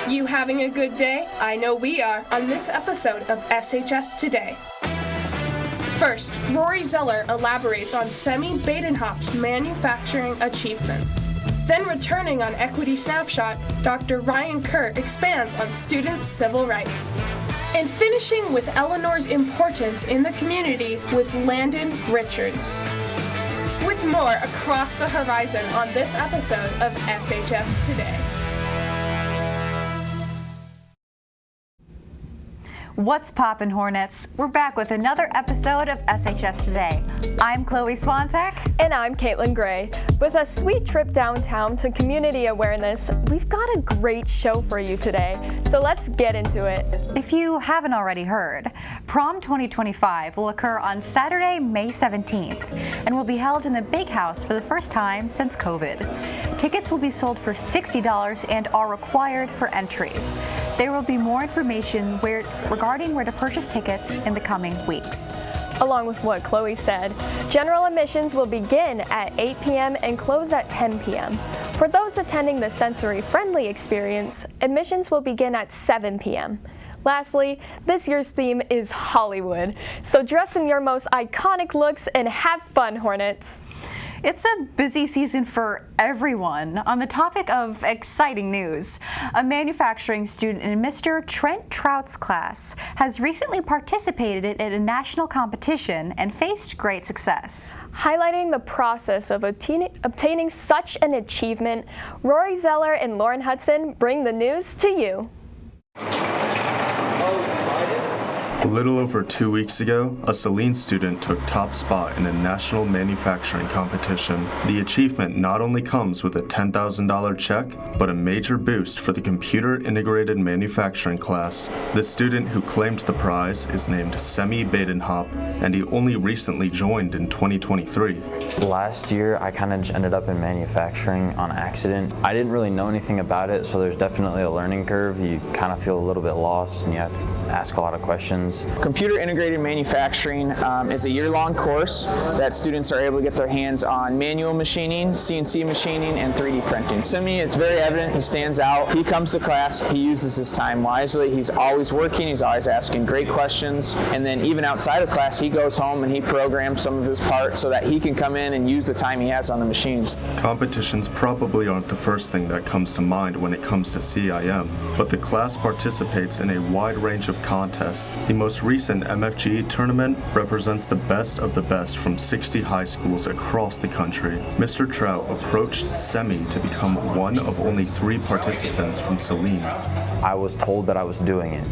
You having a good day? I know we are on this episode of SHS Today. First, Rory Zeller elaborates on Semi Badenhop's manufacturing achievements. Then returning on Equity Snapshot, Dr. Ryan Kerr expands on students' civil rights. And finishing with Eleanor's importance in the community with Landon Richards. With more across the horizon on this episode of SHS Today. What's poppin', Hornets? We're back with another episode of SHS Today. I'm Chloe Swantek. And I'm Katelyn Gray. With a sweet trip downtown to community awareness, we've got a great show for you today. So let's get into it. If you haven't already heard, Prom 2025 will occur on Saturday, May 17th, and will be held in the Big House for the first time since COVID. Tickets will be sold for $60 and are required for entry. There will be more information regarding where to purchase tickets in the coming weeks. Along with what Chloe said, general admissions will begin at 8 p.m. and close at 10 p.m. For those attending the sensory-friendly experience, admissions will begin at 7 p.m. Lastly, this year's theme is Hollywood, so dress in your most iconic looks and have fun, Hornets. It's a busy season for everyone. On the topic of exciting news, a manufacturing student in Mr. Trent Trout's class has recently participated in a national competition and faced great success. Highlighting the process of obtaining such an achievement, Rory Zeller and Lauren Hudson bring the news to you. A little over 2 weeks ago, a Saline student took top spot in a national manufacturing competition. The achievement not only comes with a $10,000 check, but a major boost for the computer integrated manufacturing class. The student who claimed the prize is named Semi Badenhop, and he only recently joined in 2023. Last year, I kind of just ended up in manufacturing on accident. I didn't really know anything about it, so there's definitely a learning curve. You kind of feel a little bit lost, and you have to ask a lot of questions. Computer integrated manufacturing is a year-long course that students are able to get their hands on manual machining, CNC machining, and 3D printing. Semi, it's very evident he stands out. He comes to class, he uses his time wisely. He's always working, he's always asking great questions, and then even outside of class, he goes home and he programs some of his parts so that he can come in and use the time he has on the machines. Competitions probably aren't the first thing that comes to mind when it comes to CIM, but the class participates in a wide range of contests. The most recent MFG tournament represents the best of the best from 60 high schools across the country. Mr. Trout approached Semi to become one of only 3 participants from Saline. I was told that I was doing it,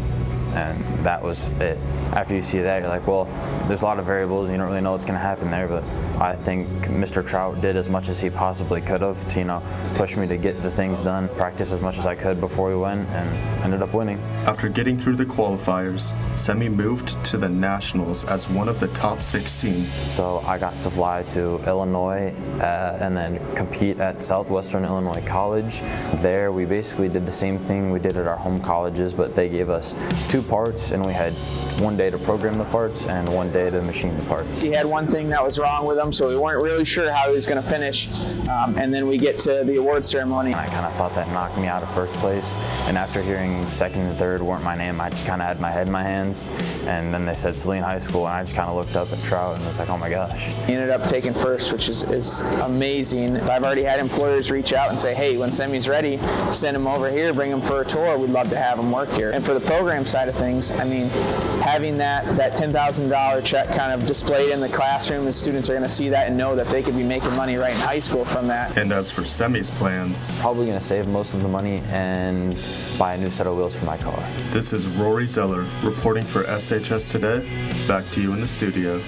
and that was it. After you see that, you're like, well, there's a lot of variables and you don't really know what's going to happen there, but I think Mr. Trout did as much as he possibly could have to, push me to get the things done, practice as much as I could before we went, and ended up winning. After getting through the qualifiers, Semi moved to the Nationals as one of the top 16. So I got to fly to Illinois and then compete at Southwestern Illinois College. There we basically did the same thing we did at our home colleges, but they gave us 2 parts and we had 1 day to program the parts and 1 day to machine the parts. He had one thing that was wrong with him, so we weren't really sure how he was going to finish. And then we get to the award ceremony. I kind of thought that knocked me out of first place. And after hearing second and third weren't my name, I just kind of had my head in my hands. And then they said Saline High School, and I just kind of looked up at Trout and was like, oh my gosh. He ended up taking first, which is amazing. I've already had employers reach out and say, hey, when Semi's ready, send him over here, bring him for a tour. We'd love to have him work here. And for the program side of things, I mean, having that $10,000 check kind of displayed in the classroom, the students are going to see that and know that they could be making money right in high school from that. And as for Semi's plans, probably going to save most of the money and buy a new set of wheels for my car. This is Rory Zeller reporting for SHS Today. Back to you in the studio.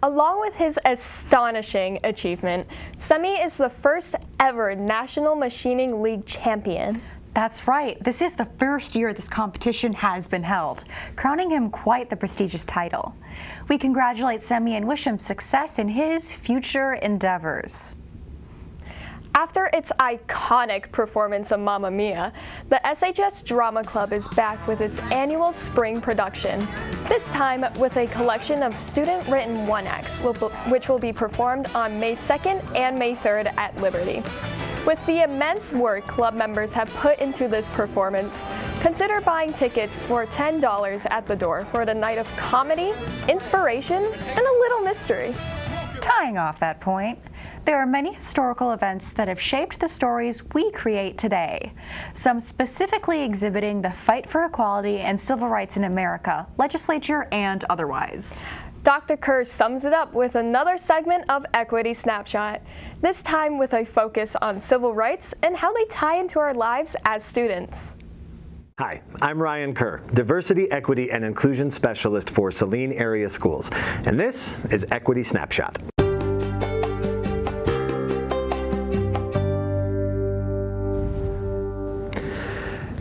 Along with his astonishing achievement, Semi is the first ever National Machining League champion. That's right. This is the first year this competition has been held, crowning him quite the prestigious title. We congratulate Semi and wish him success in his future endeavors. After its iconic performance of Mamma Mia, the SHS Drama Club is back with its annual spring production, this time with a collection of student-written one-acts, which will be performed on May 2nd and May 3rd at Liberty. With the immense work club members have put into this performance, consider buying tickets for $10 at the door for a night of comedy, inspiration, and a little mystery. Tying off that point, there are many historical events that have shaped the stories we create today, some specifically exhibiting the fight for equality and civil rights in America, legislature and otherwise. Dr. Kerr sums it up with another segment of Equity Snapshot, this time with a focus on civil rights and how they tie into our lives as students. Hi, I'm Ryan Kerr, Diversity, Equity, and Inclusion Specialist for Saline Area Schools, and this is Equity Snapshot.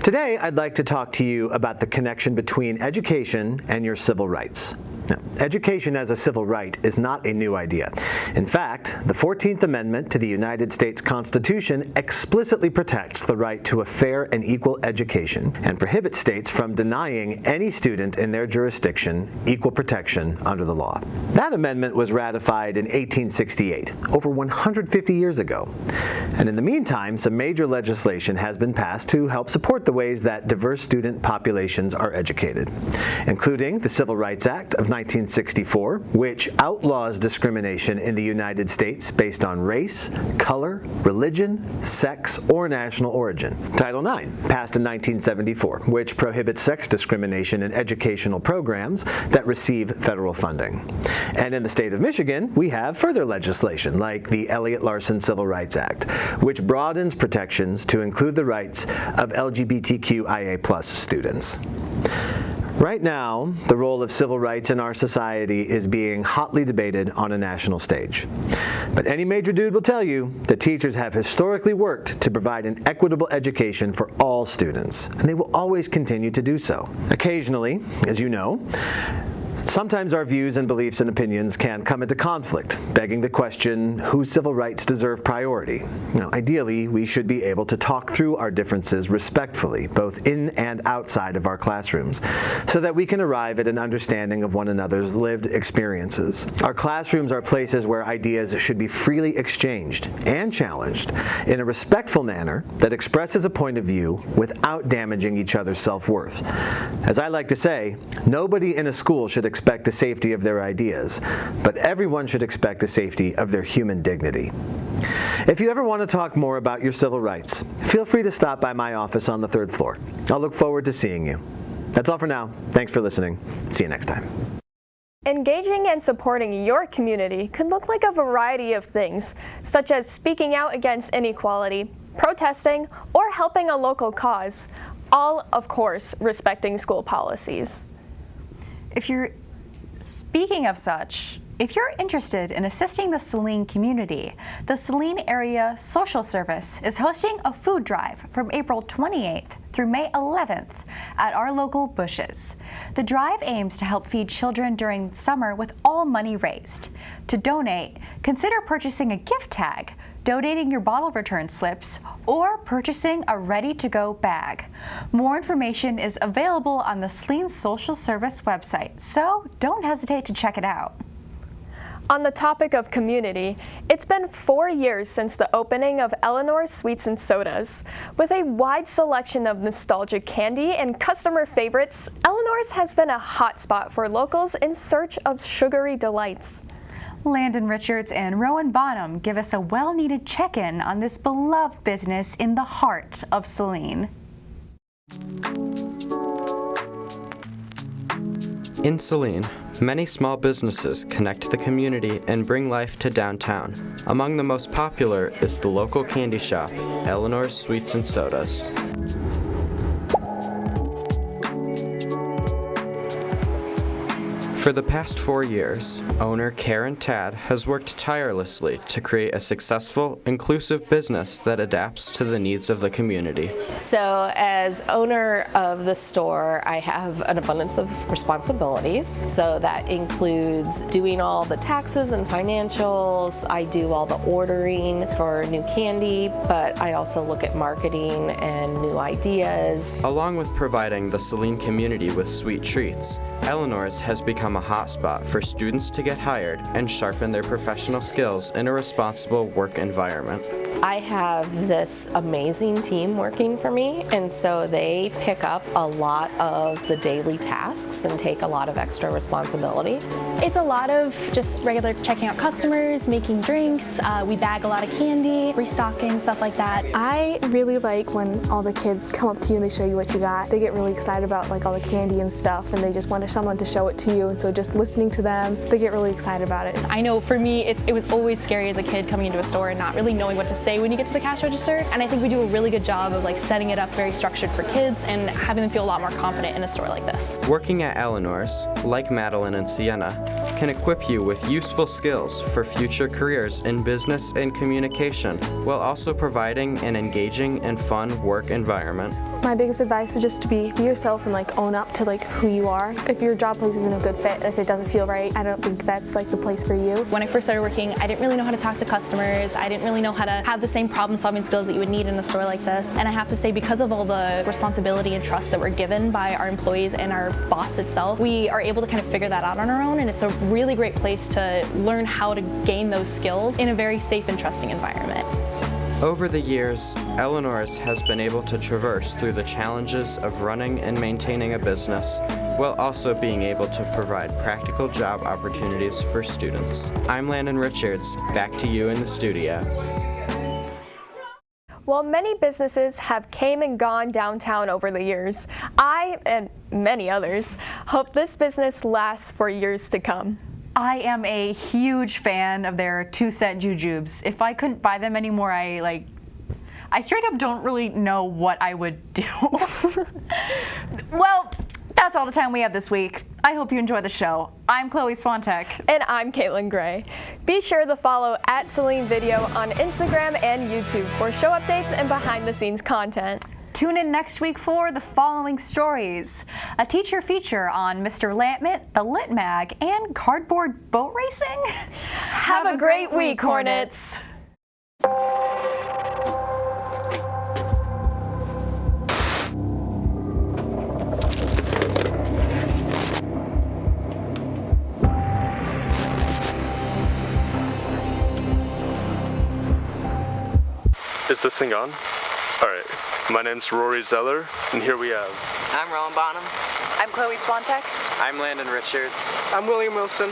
Today, I'd like to talk to you about the connection between education and your civil rights. Now, education as a civil right is not a new idea. In fact, the 14th Amendment to the United States Constitution explicitly protects the right to a fair and equal education and prohibits states from denying any student in their jurisdiction equal protection under the law. That amendment was ratified in 1868, over 150 years ago. And in the meantime, some major legislation has been passed to help support the ways that diverse student populations are educated, including the Civil Rights Act of 1964, which outlaws discrimination in the United States based on race, color, religion, sex, or national origin. Title IX, passed in 1974, which prohibits sex discrimination in educational programs that receive federal funding. And in the state of Michigan, we have further legislation like the Elliott-Larsen Civil Rights Act, which broadens protections to include the rights of LGBTQIA+ students. Right now, the role of civil rights in our society is being hotly debated on a national stage. But any major dude will tell you that teachers have historically worked to provide an equitable education for all students, and they will always continue to do so. Occasionally, as you know, sometimes our views and beliefs and opinions can come into conflict, begging the question, whose civil rights deserve priority? Now, ideally, we should be able to talk through our differences respectfully, both in and outside of our classrooms, so that we can arrive at an understanding of one another's lived experiences. Our classrooms are places where ideas should be freely exchanged and challenged in a respectful manner that expresses a point of view without damaging each other's self-worth. As I like to say, nobody in a school should expect the safety of their ideas, but everyone should expect the safety of their human dignity. If you ever want to talk more about your civil rights, feel free to stop by my office on the 3rd floor. I'll look forward to seeing you. That's all for now. Thanks for listening. See you next time. Engaging and supporting your community could look like a variety of things, such as speaking out against inequality, protesting, or helping a local cause, all, of course, respecting school policies. Speaking of such, if you're interested in assisting the Saline community, the Saline Area Social Service is hosting a food drive from April 28th through May 11th at our local Bushes. The drive aims to help feed children during summer with all money raised. To donate, consider purchasing a gift tag, donating your bottle return slips, or purchasing a ready-to-go bag. More information is available on the Saline Social Service website, so don't hesitate to check it out. On the topic of community, it's been 4 years since the opening of Eleanor's Sweets and Sodas. With a wide selection of nostalgic candy and customer favorites, Eleanor's has been a hotspot for locals in search of sugary delights. Landon Richards and Rowan Bonham give us a well-needed check-in on this beloved business in the heart of Saline. In Saline, many small businesses connect the community and bring life to downtown. Among the most popular is the local candy shop, Eleanor's Sweets and Sodas. For the past 4 years, owner Karen Tad has worked tirelessly to create a successful, inclusive business that adapts to the needs of the community. So as owner of the store, I have an abundance of responsibilities. So that includes doing all the taxes and financials. I do all the ordering for new candy, but I also look at marketing and new ideas. Along with providing the Saline community with sweet treats, Eleanor's has become a hotspot for students to get hired and sharpen their professional skills in a responsible work environment. I have this amazing team working for me, and so they pick up a lot of the daily tasks and take a lot of extra responsibility. It's a lot of just regular checking out customers, making drinks, we bag a lot of candy, restocking, stuff like that. I really like when all the kids come up to you and they show you what you got. They get really excited about like all the candy and stuff, and they just want someone to show it to you, and so just listening to them, they get really excited about it. I know for me, it was always scary as a kid coming into a store and not really knowing what to say when you get to the cash register, and I think we do a really good job of like setting it up very structured for kids and having them feel a lot more confident in a store like this. Working at Eleanor's, like Madeline and Sienna, can equip you with useful skills for future careers in business and communication, while also providing an engaging and fun work environment. My biggest advice would just to be yourself and like own up to like who you are. If your job place isn't a good fit, if it doesn't feel right, I don't think that's like the place for you. When I first started working, I didn't really know how to talk to customers. I didn't really know how to have the same problem-solving skills that you would need in a store like this. And I have to say, because of all the responsibility and trust that we're given by our employees and our boss itself, we are able to kind of figure that out on our own, and it's a really great place to learn how to gain those skills in a very safe and trusting environment. Over the years, Eleanor's has been able to traverse through the challenges of running and maintaining a business, while also being able to provide practical job opportunities for students. I'm Landon Richards, back to you in the studio. While many businesses have came and gone downtown over the years, I, and many others, hope this business lasts for years to come. I am a huge fan of their 2-cent jujubes. If I couldn't buy them anymore, I straight up don't really know what I would do. Well, that's all the time we have this week. I hope you enjoy the show. I'm Chloe Swantek. And I'm Katelyn Gray. Be sure to follow @CelineVideo on Instagram and YouTube for show updates and behind-the-scenes content. Tune in next week for the following stories: a teacher feature on Mr. Lampmet, the Lit Mag, and cardboard boat racing. Have a great week, Hornets! Is this thing on? All right. My name's Rory Zeller, and here we have... I'm Rowan Bonham. I'm Chloe Swantek. I'm Landon Richards. I'm William Wilson.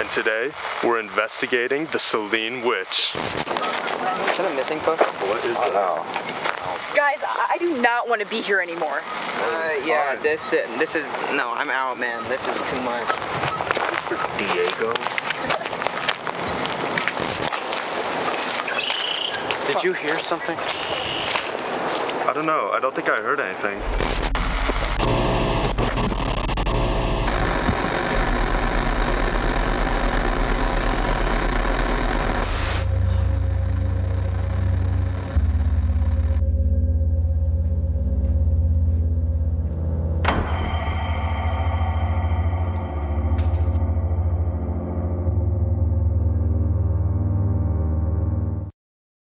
And today, we're investigating the Celine Witch. Is that a missing poster? What is that? Guys, I do not want to be here anymore. Yeah, this is, no, I'm out, man. This is too much. Mr. Diego? Did you hear something? I don't know. I don't think I heard anything.